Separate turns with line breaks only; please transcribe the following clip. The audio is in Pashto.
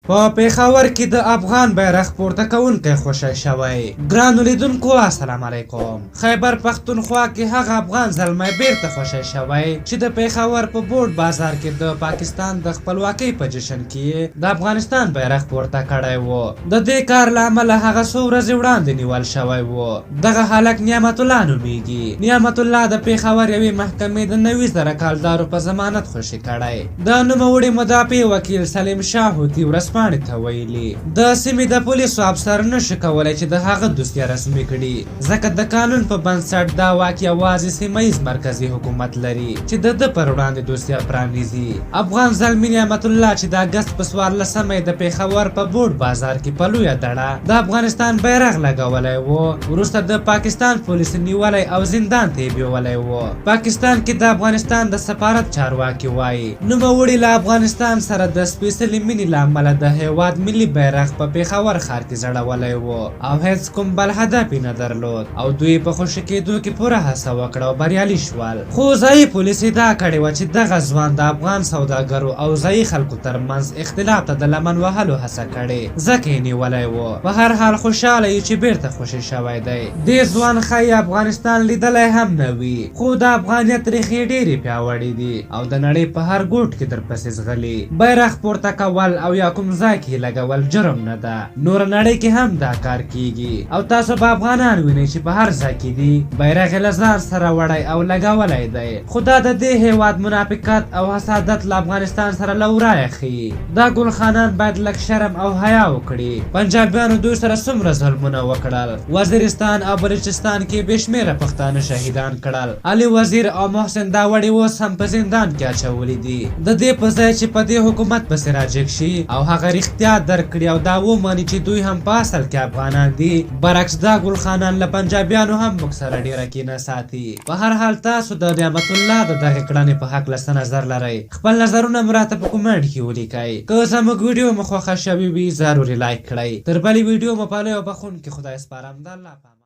په پېښور کې د افغان بیرغ پورته کوونکی خوشی شوی. ګرانو لیدونکو السلام علیکم. خیبر پښتونخوا کې هغه افغان زلمی بیرته خوشی شوی چې د پېښور په بورډ بازار کې د پاکستان د خپلواکۍ په جشن کې د افغانستان بیرغ پورته کړی و. د دې کار له امله هغه څو ورځې وړاندې نیول شوی و. دغه هلک نعمت الله نومیږي. نعمت الله د پېښور یوې محکمې د 90,000 کالدارو په ضمانت خوشي کړی. د نوموړي مدافع وکیل سلیم شاه هوتي ورځپاڼې ته ویلي د سیمې د پولیسو افسر نشي کولی چې د هغه دوسیه رسمي کړي، ځکه د قانون په بنسټ دا واک یوازې سیمه ییز مرکزي حکومت لري چې د ده پر وړاندې دوسیه پرانیزي. افغان زلمي نعمت الله چې د اګست په 14مه د پېښور په بورډ بازار کې په لویه دړه د افغانستان بیرغ لګولی و، وروسته د پاکستان پولیس نیولی او زندان ته یې بیولی و. پاکستان کې د افغانستان د سفارت چارواکي وایي نوموړي له افغانستان سره د سپېڅلې مینې له امله د هیواد ملي بیرغ په پېښور ښار کې ځړولی و او هیڅ کوم بل هدف یې نه درلود او دوی په خوشي کېدو کې پوره هڅه وکړه او بریالي شول. خو ځایي پولیس ادعا کړې وه چې دغه ځوان د افغان سوداګرو او ځایي خلکو ترمنځ اختلاف ته د لمن وهلو هڅه کړې، ځکه یې نیولی و. په هر حال خوشحاله یو چې بیرته خوشي شوی دی. دې ځوان ښایي افغانستان لیدلی هم نه وي، خو د افغانیت ریښې ډېرې پیاوړې دي او د نړۍ په هر ګوټ کې درپسې ځغلي. بیرغ پورته کول او یا کوم ځای کې لګول جرم نه ده، نور نړۍ کې هم دا کار کیږي او تاسو به افغانان وینئ چې په هر ځای کې دي بیرغ یې له ځان سره وړی او لګولی دی. خو دا د دې هیواد منافقت او حسادت له افغانستان سره له ورایه ښيي. دا ګلخانان باید لږ شرم او حیا وکړي. پنجابیانو دوی سره څومره ظلمونه وکړل. وزیرستان او بلوچستان کې بې شمېره پښتانه شهیدان کړل. علي وزیر او محسن داوړي اوس هم په زندان کې اچولي دي. د دې په ځای چې په دې حکومت پسې راجګ شي او هغه رښتیا درک کړي او دا ومني چې دوی هم په اصل کې افغانان دي، برعکس دا ګلخانان له پنجابیانو هم موږ سره ډېره کینه ساتي. په هر حال تاسو د نعمت الله د دغې کړنې په هکله څه نظر لرئ؟ خپل نظرونه مو راته په کومنټ کې ولیکئ. که زموږ ویډیو مو خوښه شوې وي ضروري لایک کړئ. تر بلې ویډیو مو په لوی او بخښونکي خدای سپارم. د الله پامان.